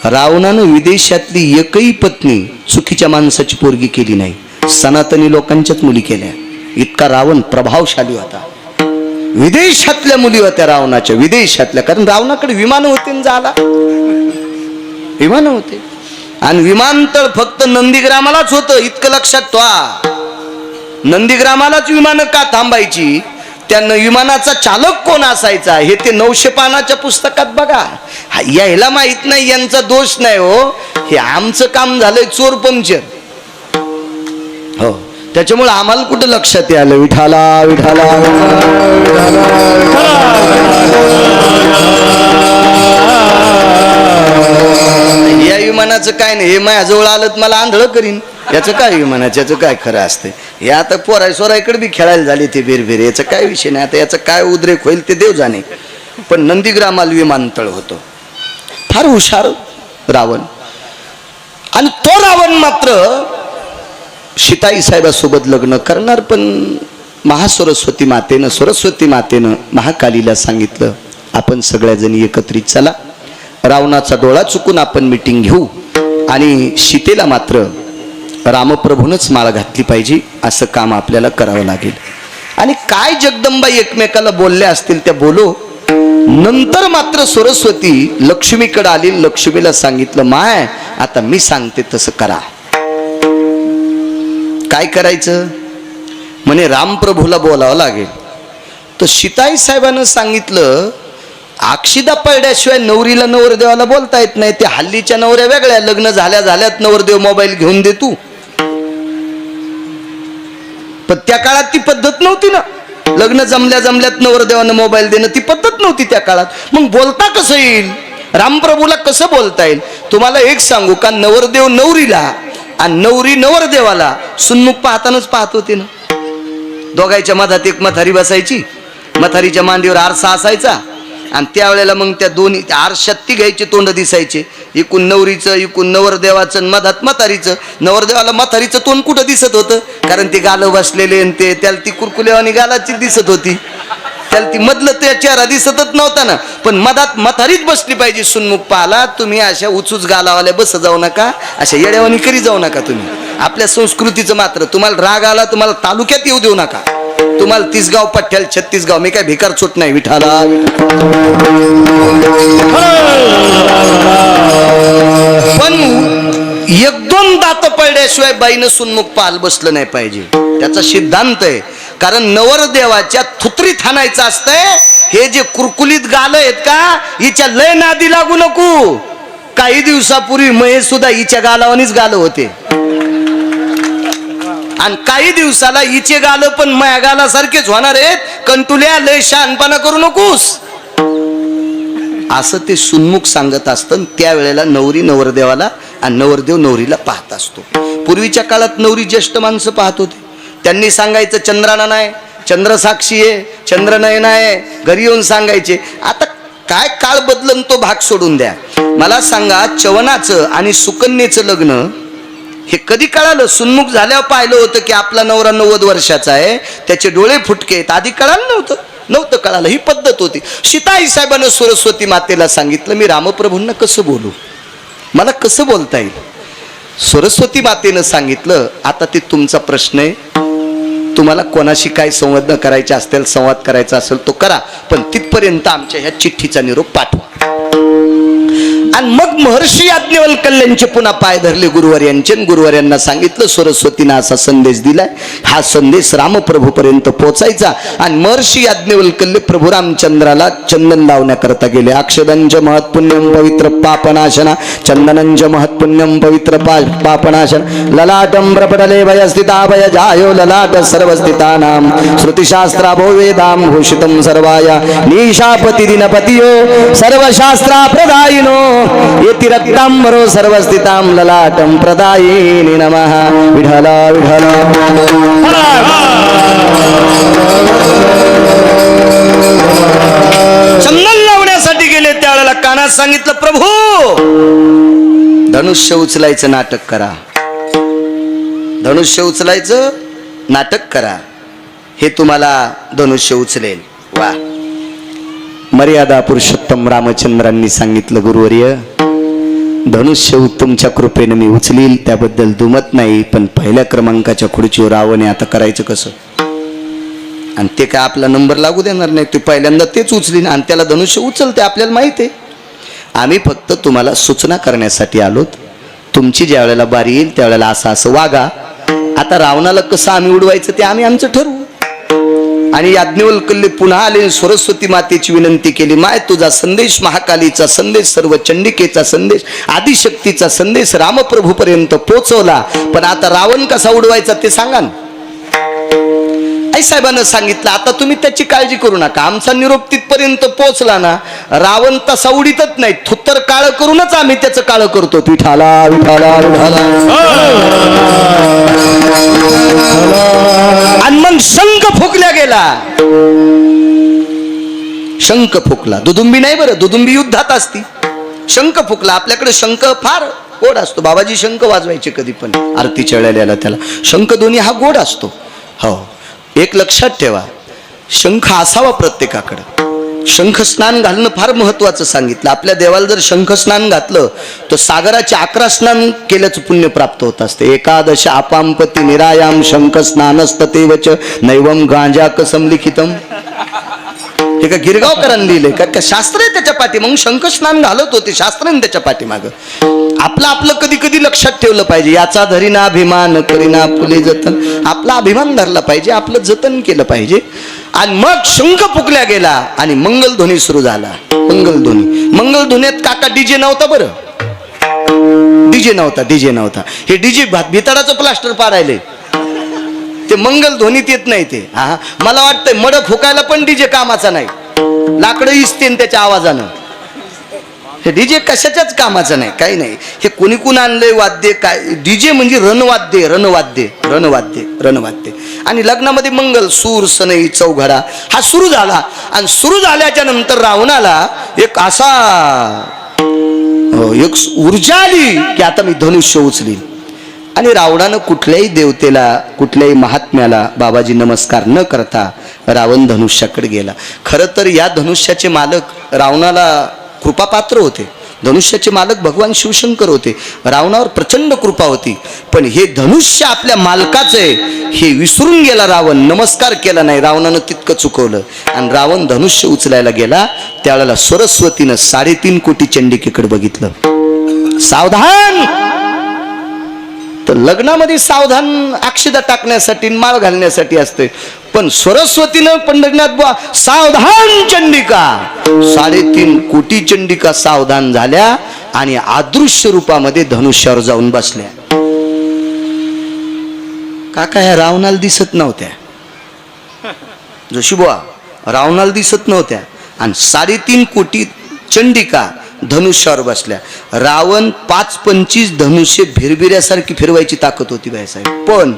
रावणानं विदेशातली एकही पत्नी चुकीच्या माणसाची पोरगी केली नाही. सनातनी लोकांच्याच मुली केल्या. इतका रावण प्रभावशाली होता. विदेशातल्या मुली होत्या रावणाच्या, विदेशातल्या. कारण रावणाकडे विमान होते ना, झाला विमान होते. आणि विमानतळ फक्त नंदीग्रामालाच होतं, इतकं लक्षात ठेवा. नंदीग्रामालाच विमानं का थांबायची, त्या विमानाचा चालक कोण असायचा हे ते 900 पानाच्या पुस्तकात बघा. यायला माहित नाही, यांचा दोष नाही हो, हे आमचं काम झालंय चोर पंक्चर. हो, त्याच्यामुळे आम्हाला कुठं लक्षात आलं, विठाला विठाला या विमानाचं काय नाही, हे माझ्याजवळ आलं मला आंधळ करीन, याचं काय विमानाचं, याचं काय खरं असते. हे आता पोराय सोरायकडे बी खेळायला झाले ते बेरबेर, याचं काय विषय नाही. आता याचं काय उद्रेक होईल ते देव जाणे. पण नंदीग्रामाला विमानतळ होतं. फार हुशार रावण. आणि तो रावण मात्र सीताई साहेबासोबत लग्न करणार. पण महासरस्वती मातेनं, सरस्वती मातेनं महाकालीला सांगितलं, आपण सगळ्या जणी एकत्रित चला, रावणाचा डोळा चुकून आपण मीटिंग घेऊ आणि सीतेला मात्र रामप्रभूनच माळ घातली पाहिजे, असं काम आपल्याला करावं लागेल. आणि काय जगदंबा एकमेकाला बोलल्या असतील त्या बोलो. नंतर मात्र सरस्वती लक्ष्मीकडे आली. लक्ष्मीला सांगितलं, माय आता मी सांगते तसं करा. काय करायचं म्हणे, रामप्रभूला बोलावं लागेल. तर सीताई साहेबांना सांगितलं, अक्षिदा पडल्याशिवाय नवरीला नवरदेवाला बोलता येत नाही. ते हल्लीच्या नवऱ्या वेगळ्या, लग्न झाल्या झाल्यात नवरदेव मोबाईल घेऊन दे तू. पण त्या काळात ती पद्धत नव्हती ना, लग्न जमल्या जमल्यात नवरदेवानं मोबाईल देणं ती पद्धत नव्हती त्या काळात. मग बोलता कसं येईल, रामप्रभूला कसं बोलता येईल. तुम्हाला एक सांगू का, नवरदेव नवरीला आणि नवरी नवरदेवाला सुन्मुख पाहतानाच पाहत होते ना. दोघांच्या मधात एक म्हातारी बसायची, म्हातारीच्या मांडीवर आरसा असायचा आणि त्यावेळेला मग त्या दोन्ही आरशात ती घ्यायचे तोंड दिसायचे, इकून नवरीचं इकून नवरदेवाचं, मधात म्हातारीचं. नवरदेवाला म्हातारीचं तोंड कुठं दिसत होतं, कारण ते गालं बसलेले आणि ते त्याला ती कुरकुलेवानी गालाची दिसत होती, त्याला ती मधलं त्या चेहरा दिसतच नव्हता ना. पण मधात म्हातारीच बसली पाहिजे सुन्मुख पाहाला. तुम्ही अशा उचूच गालावाल्या बस जाऊ नका, अशा येड्यावानी करी जाऊ नका. तुम्ही आपल्या संस्कृतीचं मात्र, तुम्हाला राग आला तुम्हाला तालुक्यात येऊ देऊ नका. तुम्हाला 30 गाव पठ्ठ्याल 36 गाव, मी काय भिकार चोट नाही. विठाला पण 1-2 दोन दात पडल्याशिवाय बाईनं सुन्मुख पाल बसलं नाही पाहिजे. त्याचा सिद्धांत आहे. कारण नवरदेवाच्या थुत्रीत हाणायचं असतंय. हे जे कुरकुलीत गाल आहेत का, हिच्या लय नादी लागू नको. काही दिवसापूर्वी महेश सुद्धा हिच्या गालावानीच गाल होते, आणि काही दिवसाला हिचे गाल पण माया गालासारखेच होणार आहेत. कंटुल्या लय शहाणपणा करू नकोस असं ते सुन्मुख सांगत असतं. त्यावेळेला नवरी नवरदेवाला आणि नवरदेव नवरीला पाहत असतो. पूर्वीच्या काळात नवरी ज्येष्ठ माणसं पाहत होते. त्यांनी सांगायचं चंद्राना नाही, चंद्र साक्षी आहे, चंद्रनयन आहे, घरी येऊन सांगायचे. आता काय काळ बदलन तो भाग सोडून द्या. मला सांगा, चवनाचं आणि सुकन्येचं लग्न हे कधी कळालं? सुन्मुख झाल्यावर पाहिलं होतं की आपला नवरा 90 वर्षाचा आहे, त्याचे डोळे फुटके आहेत. आधी कळालं नव्हतं कळालं. ही पद्धत होती. सीताई साहेबांना सरस्वती मातेला सांगितलं, मी रामप्रभूंना कसं बोलू, मला कसं बोलता येईल? सरस्वती मातेनं सांगितलं, आता ते तुमचा प्रश्न आहे. तुम्हाला कोणाशी काय संवाद करायचे असतील, संवाद करायचा असेल तो करा, पण तिथपर्यंत आमच्या ह्या चिठ्ठीचा निरोप पाठवा. आणि मग महर्षी याज्ञवल्क्यांचे पुन्हा पाय धरले गुरुवर्यांचे. गुरुवर्यांना सांगितलं सरस्वतीनं असा संदेश दिलाय, हा संदेश रामप्रभू पर्यंत पोहोचायचा. आणि महर्षी याज्ञवल्क्य प्रभू रामचंद्राला चंदन लावण्याकरता गेले. अक्षदंज महत्पुण्यम पवित्र पापनाशना, चंदनंज महत्पुण्यम पवित्र पापनाशन, ललाटम प्रपटले भयस्थिता भय जायो ललाट सर्वस्थितानाम, श्रुतिशास्त्राभो वेदाम भूषितम सर्वाया, निशापति दिनपतियो सर्वशास्त्रा प्रदायिनो, येति रक्तांबरो सर्वस्थितां ललाटं प्रदायिनी नमः. विठ्ठल विठ्ठल. चंदन लावण्यासाठी गेले. त्यावेळेला कानात सांगितलं, प्रभू धनुष्य उचलायचं नाटक करा, धनुष्य उचलायचं नाटक करा, हे तुम्हाला धनुष्य उचलेल. वा. मर्यादा पुरुषोत्तम रामचंद्रांनी सांगितलं, गुरुवर्य धनुष्य तुमच्या कृपेने मी उचलील, त्याबद्दल दुमत नाही, पण पहिल्या क्रमांकाच्या खुर्चीवर रावण आहे, आता करायचं कसं? आणि ते काय आपला नंबर लागू देणार नाही, ते पहिल्यांदा तेच उचलीन आणि त्याला धनुष्य उचलते, आपल्याला माहिती आहे. आम्ही फक्त तुम्हाला सूचना करण्यासाठी आलोत. तुमची ज्या वेळेला बारी येईल त्यावेळेला असं असं वागा. आता रावणाला कसं आम्ही उडवायचं ते आम्ही आमचं ठरवू. आणि याज्ञवल्क्य पुन्हा आले, सरस्वती मातेची विनंती केली, माय तुझा संदेश, महाकालीचा संदेश, सर्व चंडिकेचा संदेश, आदिशक्तीचा संदेश रामप्रभू पर्यंत पोहोचवला, पण आता रावण कसा उडवायचा ते सांगा ना. आई साहेबांना सांगितलं, आता तुम्ही त्याची काळजी करू नका, आमचा निरोप तिथपर्यंत पोहोचला ना, रावण तसा उडीतच नाही, थुत्तर काळ करूनच आम्ही त्याचं काळ करतो. विठाला विठाला विठाला. आणि मग शंख फुकल्या गेला. शंख फुकला, दुदुंबी नाही बरं, दुदुंबी युद्धात असती. शंख फुकला. आपल्याकडे शंख फार गोड असतो. बाबाजी शंख वाजवायचे कधी पण आरतीच्या वेळेला, त्याला शंख दोन्ही हा गोड असतो. हो, एक लक्षात ठेवा, शंख असावा प्रत्येकाकडं. शंख स्नान घालणं फार महत्वाचं सांगितलं. आपल्या देवाला जर शंख स्नान घातलं तर सागराचे 11 स्नान केल्याचं पुण्य प्राप्त होत असते. एकादश आपांपती निरायाम शंख स्नानस्ततेवच नैवम गांजा कसम लिखितम. हे का गिरगावकरांनी लिहिलंय का? शास्त्र आहे त्याच्या पाठी. मग शंख स्नान घालत होते, शास्त्राने त्याच्या पाठीमाग. आपलं कधी कधी लक्षात ठेवलं पाहिजे. याचा धरीना अभिमान करीना फुले जतन. आपला अभिमान धरला पाहिजे, आपलं जतन केलं पाहिजे. आणि मग शंख फुकल्या गेला आणि मंगलध्वनी सुरू झाला. मंगलध्वनीत काका डीजे नव्हता बरं, डीजे नव्हता. हे डीजे भितडाचं प्लास्टर पाडायले, ते मंगलध्वनीत येत नाही ते. हा, मला वाटतंय मड फुकायला पण डीजे कामाचा नाही, लाकडं इसते त्याच्या आवाजानं. हे डीजे कशाच्याच कामाचं नाही, काही नाही. हे कोणी कोण आणलंय वाद्य? काय डीजे म्हणजे रणवाद्य. आणि लग्नामध्ये मंगल सूर सनई चौघडा हा सुरू झाला. आणि सुरू झाल्याच्या नंतर रावणाला एक असा एक ऊर्जा आली की आता मी धनुष्य उचली. आणि रावणानं कुठल्याही देवतेला, कुठल्याही महात्म्याला बाबाजी नमस्कार न करता रावण धनुष्याकडे गेला. खरं तर या धनुष्याचे मालक रावणाला कृपापात्र होते. धनुष्याचे मालक भगवान शिवशंकर होते. रावणावर प्रचंड कृपा होती. पण हे धनुष्य आपल्या मालकाचं आहे हे विसरून गेला रावण, नमस्कार केला नाही. रावणानं तितकं चुकवलं आणि रावण धनुष्य उचलायला गेला. त्यावेळेला सरस्वतीनं 3.5 कोटी चंडिकेकडे बघितलं. सावधान, तर लग्नामध्ये सावधान अक्षदा टाकण्यासाठी माळ घालण्यासाठी असते, पण सरस्वतीनं पंढरीनाथ बुवा सावधान चंडिका, 3.5 कोटी चंडिका सावधान झाल्या आणि अदृश्य रूपामध्ये धनुष्यावर जाऊन बसल्या. काका ह्या रावणाला दिसत नव्हत्या, जोशी बुवा रावणाला दिसत नव्हत्या आणि 3.5 कोटी चंडिका धनुष्यावर बसल्या. रावण 5-25 धनुष्य भिरभिऱ्यासारखी फिरवायची ताकद होती बाईसाहेब, पण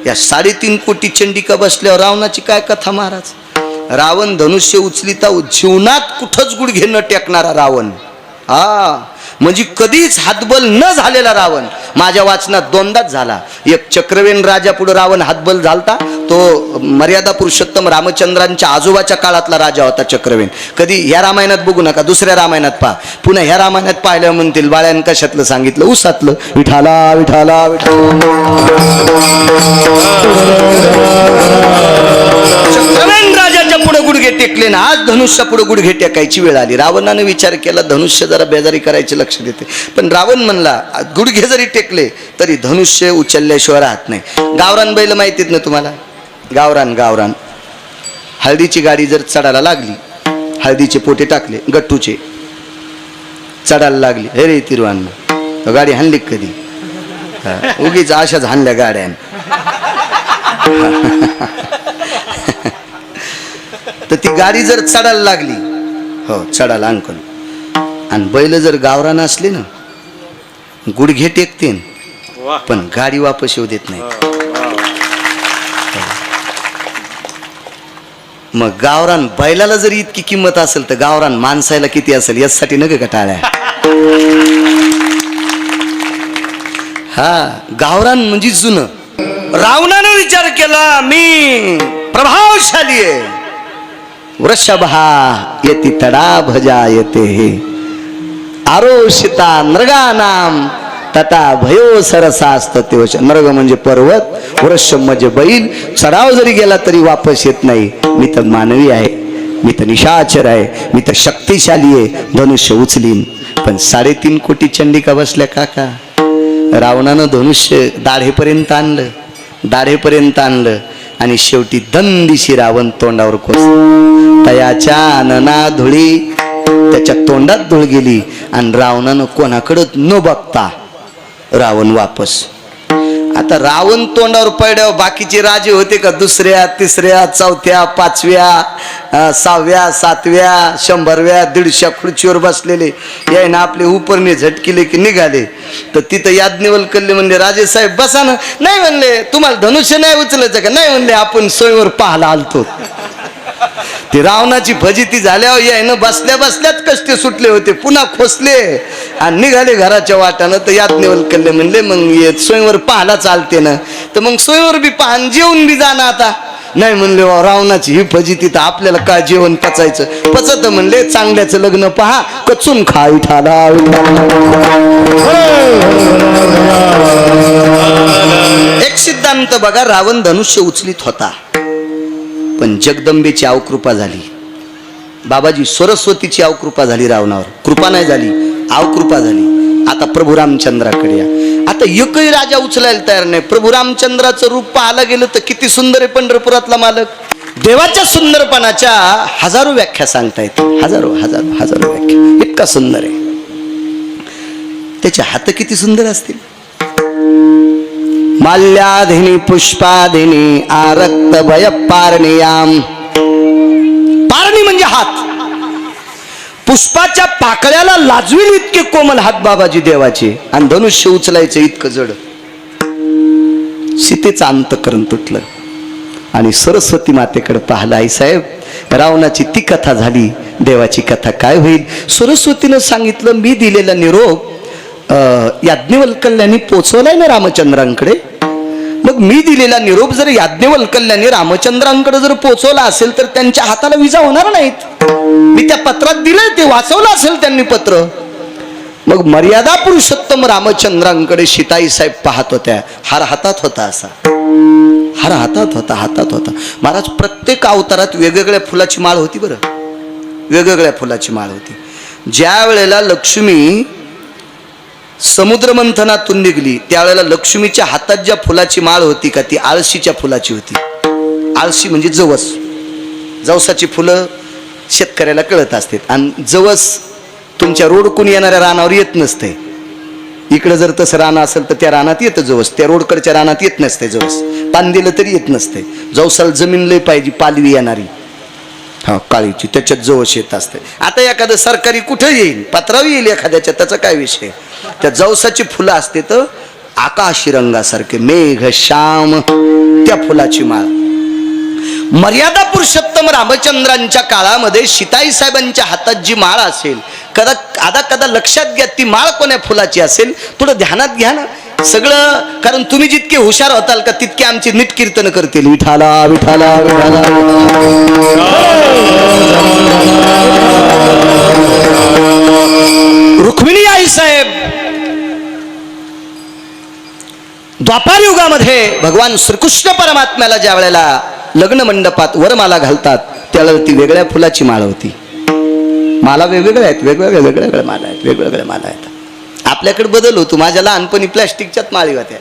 या 3.5 कोटी चंडिका बसल्यावर रावणाची काय कथा महाराज. रावण धनुष्य उचलिता जीवनात कुठंच गुडघे न टेकणारा रावण, म्हणजे कधीच हातबल न झालेला रावण. माझ्या वाचनात 2दाच झाला. एक चक्रवेन राजा पुढे रावण हातबल झालता, तो मर्यादा पुरुषोत्तम रामचंद्रांच्या आजोबाच्या काळातला राजा होता चक्रवेन. कधी ह्या रामायणात बघू नका, दुसऱ्या रामायणात पहा. पुन्हा ह्या रामायणात पाहिलं म्हणतील बाळ्यान कशातलं सांगितलं, उसातलं. विठाला विठाला चक्रवेन राजाच्या पुढे गुडघे टेकले ना, आज धनुष्या पुढे गुडघे टेकायची वेळ आली. रावणाने विचार केला धनुष्य जरा बेजारी करायचे लक्ष देते, पण रावण म्हणला गुडघे जरी टेकले तरी धनुष्य उचलल्याशिवाय राहत नाही. गावरान बैल माहितीत ना तुम्हाला, गावरान हळदीची गाडी जर चढायला लागली, हळदीचे पोटे टाकले गट्टूचे, चढायला लागली, हे रे तिरुवांना गाडी हाणली कधी, उगीच अशाच हाणल्या गाड्या. तर ती गाडी जर चढायला लागली, हो चढायला अंकल, आणि बैल जर गावरान असले ना गुडघे टेकते पण गाडी वापस येऊ देत नाही. मग गावरान बैलाला जर इतकी किंमत असेल तर गावरान माणसाला किती असेल यासाठी नका का टाळ्या. गावरान म्हणजे जुनं. रावणानं विचार केला मी प्रभावशाली आहे, वृषभा येती तडा भजा येते हे आरोषिता नृगानाम तथा भयो सरसास्त तेवश. नृग म्हणजे पर्वत, वृषभ म्हणजे बैल. चढाव जरी गेला तरी वापस येत नाही. मी तर मानवी आहे, मी तर निशाचर आहे, मी तर शक्तिशाली आहे, धनुष्य उचलीन. पण 3.5 कोटी चंडिका बसल्या काका. रावणानं धनुष्य दाढेपर्यंत आणलं आणि शेवटी दंदिशी रावण तोंडावर कोसला. तयाच्या अनना धुळी त्याच्या तोंडात धूळ गेली आणि रावणानं कोणाकडे न बघता रावण वापस. आता रावण तोंडावर पडल्यावर बाकीचे राजे होते का दुसऱ्या, तिसऱ्या, चौथ्या, 5व्या, 6व्या, 7व्या, 100व्या, 150 खुर्चीवर बसलेले यायना आपले उपरने झटकिले की निघाले. तर तिथं याज्ञवल्क्य म्हणले राजे साहेब बसा ना. नाही म्हणले तुम्हाला धनुष्य नाही उचलायचं का. नाही म्हणले आपण सोयीवर पाहायला आलतो. ती रावणाची फजिती झाल्यावर यायनं बसल्या बसल्याच कष्ट सुटले होते, पुन्हा खोसले आणि निघाले घराच्या वाटानं. तर याज्ञवल्क्य म्हणले मग सोयीवर पाहायला चालते ना, तर मग सोयीवर बी पाहा जेवून बी जाणं आता. नाही म्हणले रावणाची ही फजिती तर आपल्याला काय जेवण पचायचं. पचत म्हणले चांगल्याचं लग्न पहा, कचून खा विठाला. एक सिद्धांत बघा, रावण धनुष्य उचलीत होता पण जगदंबेची अवकृपा झाली, बाबाजी सरस्वतीची अवकृपा झाली. रावणावर कृपा नाही झाली, अवकृपा झाली. आता प्रभू रामचंद्राकडे या. आता एकही राजा उचलायला तयार नाही. प्रभू रामचंद्राचं रूप पाहायला गेलं तर किती सुंदर आहे पंढरपुरातला मालक. देवाच्या सुंदरपणाच्या हजारो व्याख्या सांगता येतील, हजारो व्याख्या. इतका सुंदर आहे. त्याचे हात किती सुंदर असतील. माल्याधिनी पुष्पाधिनी आरक्त भय पारणीयाम. पारणी म्हणजे हात. पुष्पाच्या पाकळ्याला लाजवील इतके कोमल हात बाबाजी देवाचे, आणि धनुष्य उचलायचं इतकं जड. सीतेचं अंतकरण तुटलं आणि सरस्वती मातेकडे पाहिलं. आई साहेब रावणाची ती कथा झाली, देवाची कथा काय होईल. सरस्वतीनं सांगितलं मी दिलेला निरोप याज्ञवल्क्याने पोचवलाय ना रामचंद्रांकडे. मग मी दिलेला निरोप जर याज्ञवल्क्याने रामचंद्रांकडे जर पोचवला असेल तर त्यांच्या हाताला विजा होणार नाहीत. मी त्या पत्रात दिलंय, ते वाचवलं असेल त्यांनी पत्र. मग मर्यादा पुरुषोत्तम रामचंद्रांकडे सीताई साहेब पाहत होत्या. हार हातात होता, असा हार हातात होता. महाराज प्रत्येक अवतारात वेगवेगळ्या फुलाची माळ होती. बरं, वेगवेगळ्या फुलाची माळ होती. ज्या वेळेला लक्ष्मी समुद्र मंथनातून निघली त्यावेळेला लक्ष्मीच्या हातात ज्या फुलाची माळ होती का ती आळशीच्या फुलाची होती. आळशी म्हणजे जवस. जवसाची फुलं शेतकऱ्याला कळत असतात आणि जवस तुमच्या रोडकून येणाऱ्या रानावर येत नसते. इकडं जर तसं रान असेल तर त्या रानात येतं जवस, त्या रोडकडच्या रानात येत नसते जवस. पान दिलं तरी येत नसते. जवसाला जमीन लय पाहिजे, पालवी येणारी हा काळीची, त्याच्यात जवस येत असते. आता एखादं सरकारी कुठं येईल, पत्रावर येईल एखाद्याच्या, त्याचा काय विषय. त्या जवसाची फुलं असते तर आकाशी रंगासारखे मेघ श्याम त्या फुलाची माळ. मर्यादा पुरुषोत्तम रामचंद्रांच्या काळामध्ये सीताई साहेबांच्या हातात जी माळ असेल, कदा लक्षात घ्या ती माळ कोण्या फुलाची असेल, थोडं ध्यानात घ्या ना सगळं. कारण तुम्ही जितके हुशार होताल का तितके आमची नीट कीर्तन करतील. विठाला विठाला विठाला. रुक्मिणी आई साहेब द्वापार युगामध्ये भगवान श्रीकृष्ण परमात्म्याला ज्या वेळेला लग्न मंडपात वरमाला घालतात त्यावेळेला ती वेगळ्या फुलाची माळ होती. माला वेगवेगळ्या आहेत, वेगवेगळ्या माला आहेत, वेगवेगळ्या माला आहेत. आपल्याकडे बदल होतो. माझ्या लहानपणी प्लॅस्टिकच्याच माळी होत्या,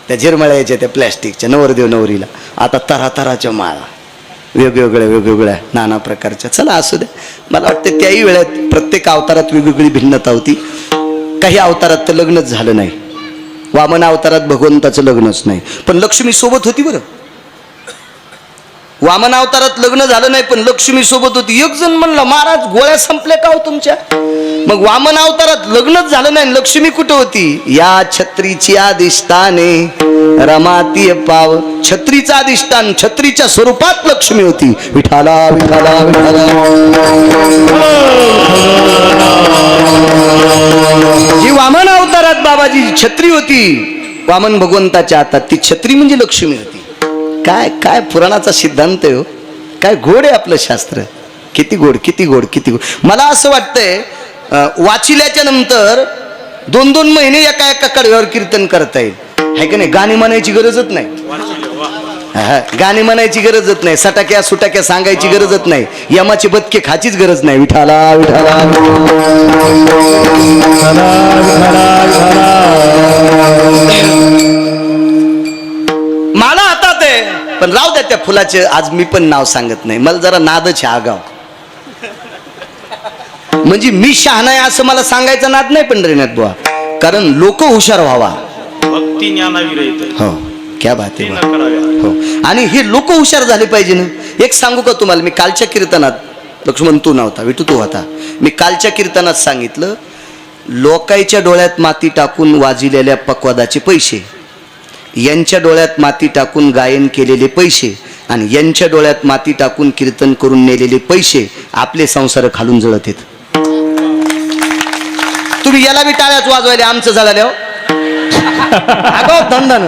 त्या झिरमळ्याच्या, त्या प्लॅस्टिकच्या नवरदेव नवरीला. आता तरातराच्या माळा वेगवेगळ्या नाना प्रकारच्या. चला असू द्या. मला वाटतं त्याही वेळात प्रत्येक अवतारात वेगवेगळी भिन्नता होती. काही अवतारात तर लग्नच झालं नाही. वामन अवतारात भगवंताचं लग्नच नाही, पण लक्ष्मी सोबत होती. बरं, वामन अवतारात लग्न झालं नाही पण लक्ष्मी सोबत होती. एक जण म्हणला महाराज गोळ्या संपल्या का हो तुमच्या. मग वामन अवतारात लग्नच झालं नाही, लक्ष्मी कुठं होती. या छत्रीची अधिष्ठाने रमातीय पाव. छत्रीचं अधिष्ठान, छत्रीच्या स्वरूपात लक्ष्मी होती. विठाला विठाला विठाला. जी वामन अवतारात बाबाजी छत्री होती वामन भगवंताच्या हातात, ती छत्री म्हणजे लक्ष्मी होती. काय काय पुराणाचा सिद्धांत आहे हो. काय गोड आहे आपलं शास्त्र. किती गोड, किती गोड, किती गोड. मला असं वाटतंय वाचिल्याच्या नंतर 2-2 महिने एका एका कडव्यावर कीर्तन करता येईल, आहे का नाही. गाणी म्हणायची गरजच नाही. गाणी म्हणायची गरजच नाही. सटाक्या सुटाक्या सांगायची गरजच नाही. यमाचे बदके खाचीच गरज नाही. विठाला विठाला. मला आता ते पण राहू द्या त्या फुलाचे. आज मी पण नाव सांगत नाही. मला जरा नादच आहे आगाव. म्हणजे मी शहाणा आहे असं मला सांगायचा नाद नाही पंढरीनाथ बुवा, कारण लोक हुशार व्हावा. भक्ती ज्ञानाविरहित. हो, क्या बात आहे. हो, आणि हे लोक हुशार झाले पाहिजे ना. एक सांगू का तुम्हाला, मी कालच्या कीर्तनात, लक्ष्मण तू नव्हता, विठू तू होता, मी कालच्या कीर्तनात सांगितलं, लोकांच्या डोळ्यात माती टाकून वाजिलेल्या पक्वादाचे पैसे, यांच्या डोळ्यात माती टाकून गायन केलेले पैसे आणि यांच्या डोळ्यात माती टाकून कीर्तन करून नेलेले पैसे आपले संसार खालून जळत आहेत. तुम्ही याला बी टाळ्याच वाजवायला, आमचं जळाल्या धंदान.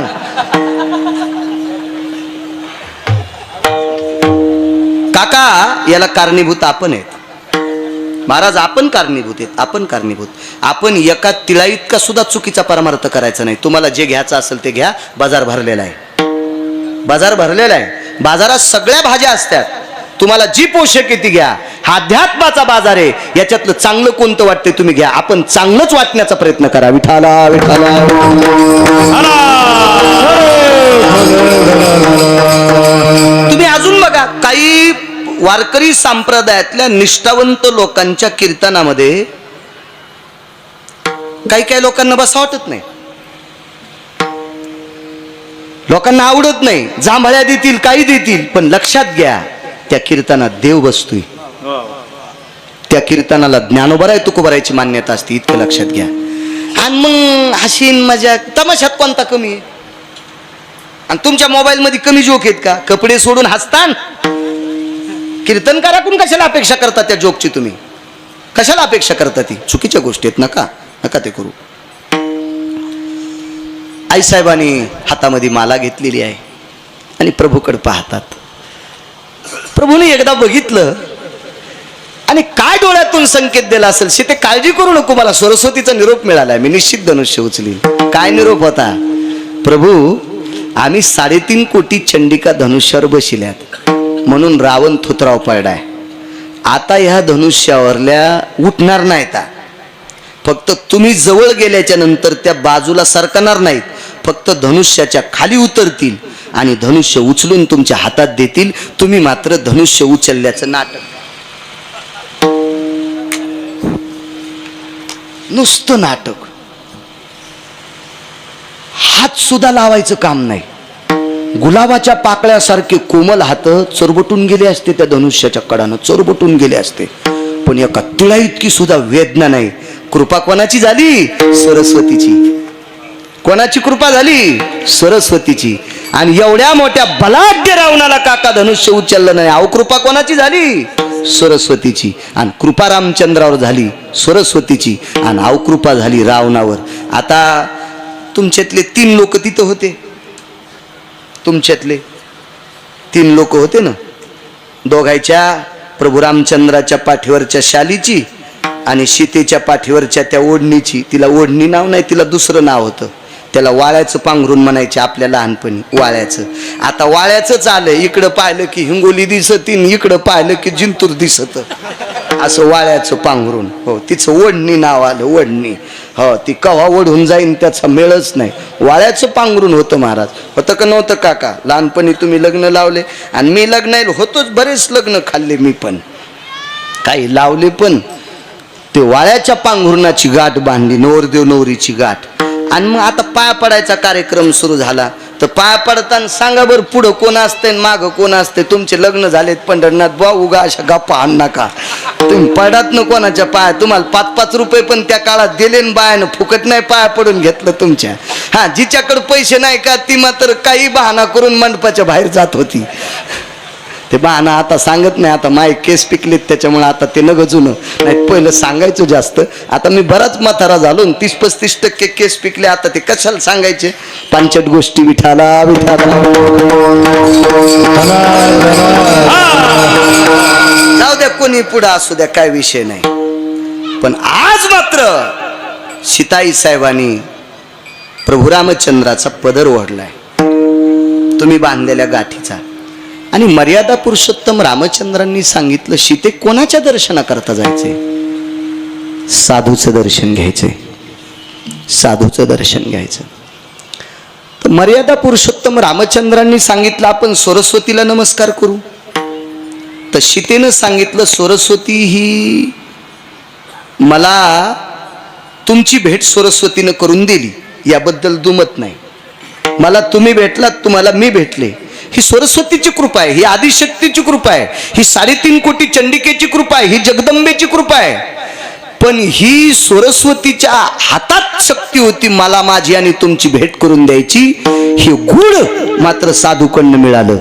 काका याला कारणीभूत आपण आहेत महाराज. आपण कारणीभूत आहेत, आपण कारणीभूत. आपण एका तिळा इतका सुद्धा चुकीचा परमार्थ करायचा नाही. तुम्हाला जे घ्यायचं असेल ते घ्या. बाजार भरलेला आहे, बाजार भरलेला आहे. बाजारात सगळ्या भाज्या असतात. तुम्हाला जी पोषक आहे ती घ्या. हा अध्यात्माचा बाजार आहे. याच्यातलं चांगलं कोणतं वाटतंय तुम्ही घ्या. आपण चांगलंच वाटण्याचा प्रयत्न करा. विठाला विठाला. तुम्ही अजून बघा, काही वारकरी संप्रदायातल्या निष्ठावंत लोकांच्या कीर्तनामध्ये काही लोकांना बसा वाटत नाही, लोकांना आवडत नाही. जांभळ्या देतील, काही देतील, पण लक्षात घ्या त्या कीर्तनात देव बसतोय. त्या कीर्तनाला ज्ञानोबराय तुकोबरायची मान्यता असते, इतकं लक्षात घ्या. आणि मग हसीन मजा तमाशात कोणता कमी आहे. आणि तुमच्या मोबाईल मध्ये कमी जोक आहेत का. कपडे सोडून हसतान. कीर्तनकाराकडून कशाला अपेक्षा करता त्या जोकची. तुम्ही कशाला अपेक्षा करता. ती चुकीच्या गोष्टी आहेत. नका नका ते करू. आईसाहेबांनी हातामध्ये माला घेतलेली आहे आणि प्रभूकडे पाहतात. प्रभूने एकदा बघितलं आणि काय डोळ्यातून संकेत दिला असेल शे ते काळजी करू नको. मला सरस्वतीचा निरोप मिळालाय, मी निश्चित धनुष्य उचली. काय निरोप होता. प्रभू आम्ही 3.5 कोटी चंडिका धनुष्यावर बशिल्यात म्हणून रावण थुतराव पडलाय. आता ह्या धनुष्यावरल्या उठणार नाहीत. फक्त तुम्ही जवळ गेल्याच्या नंतर त्या बाजूला सरकणार नाहीत, फक्त धनुष्याच्या खाली उतरतील आणि धनुष्य उचलून तुमच्या हातात देतील. तुम्ही मात्र धनुष्य उचलल्याचं नाटक, नुसतं नाटक. हात सुद्धा लावायचं काम नाही. गुलाबाच्या पाकळ्यासारखे कोमल हात चरबटून गेले असते त्या धनुष्याच्या कडानं, चरबटून गेले असते. पण एका तिळा इतकी सुद्धा वेदना नाही. कृपा कोणाची झाली? सरस्वतीची. कोणाची कृपा झाली? सरस्वतीची. आणि एवढ्या मोठ्या बलाढ्य रावणाला काका धनुष्य उचललं नाही. अहो कृपा कोणाची झाली? सरस्वतीची. आणि कृपा रामचंद्रावर झाली सरस्वतीची, आणि अवकृपा झाली रावणावर. आता तुमच्यातले 3 लोक तिथं होते. तुमच्यातले 3 लोक होते ना, दोघांच्या प्रभू रामचंद्राच्या पाठीवरच्या शालीची आणि सीतेच्या पाठीवरच्या त्या ओढणीची. तिला ओढणी नाव नाही, तिला दुसरं नाव होतं. त्याला वाळ्याचं पांघरून म्हणायचे आपल्या लहानपणी, वाळ्याचं. आता वाळ्याचंच आलं. इकडं पाहिलं की हिंगोली दिसत, इकडं पाहिलं की जिंतूर दिसत, असं वाळ्याचं पांघरून. हो, तिचं ओढणी नाव आलं, ओढणी. हो, ती कव्हा ओढून जाईन त्याचा मेळच नाही. वाळ्याचं पांघरून होतं महाराज. होतं का नव्हतं काका? लहानपणी तुम्ही लग्न लावले आणि मी लग्न होतोच, बरेच लग्न खाल्ले मी पण, काही लावले पण. ते वाळ्याच्या पांघरुणाची गाठ बांधली, नवरदेव नवरीची गाठ. आणि मग आता पाया पडायचा कार्यक्रम सुरू झाला. तर पाया पडताना सांगा बरं, पुढं कोण असतंय मागं कोण असते? तुमचे लग्न झालेत पंढरनाथ भाऊ, उगा अशा गप्पा आण नका. तुम्ही पडात ना कोणाच्या पाया. तुम्हाला 5-5 रुपये पण त्या काळात दिले न बायानं, फुकट नाही पाया पडून घेतलं तुमच्या. हा, जिच्याकडे पैसे नाही का ती मात्र काही बहाणा करून मंडपाच्या बाहेर जात होती. ते बहाणा आता सांगत नाही. आता माय केस पिकलेत त्याच्यामुळे आता ते न गजून नाही. पहिलं सांगायचं जास्त. आता मी बराच म्हातारा झालो, 30-35% केस पिकले. आता ते कशाला सांगायचे? 5 गोष्टी विठाला विठाला. जाऊ द्या, कोणी पुढं असू द्या, काय विषय नाही. पण आज मात्र सीताई साहेबांनी प्रभू रामचंद्राचा पदर ओढलाय, तुम्ही बांधलेल्या गाठीचा. आणि मर्यादा पुरुषोत्तम रामचंद्रांनी सांगितलं, सीते कोणाच्या दर्शनाकरता जायचे? साधूचं दर्शन घ्यायचंय, साधूचं दर्शन घ्यायचं. तर मर्यादा पुरुषोत्तम रामचंद्रांनी सांगितलं आपण सरस्वतीला नमस्कार करू. तर सीतेनं सांगितलं, सरस्वती ही मला तुमची भेट सरस्वतीनं करून दिली, याबद्दल दुमत नाही. मला तुम्ही भेटलात, तुम्हाला मी भेटले, ही सरस्वतीची कृपा आहे, ही आदिशक्तीची कृपा आहे, ही 3.5 कोटी चंडिकेची कृपा आहे, ही जगदंबेची कृपा आहे. पण ही सरस्वतीच्या हातात शक्ती होती मला माझी आणि तुमची भेट करून द्यायची. हे गुण मात्र साधूकडनं मिळालं.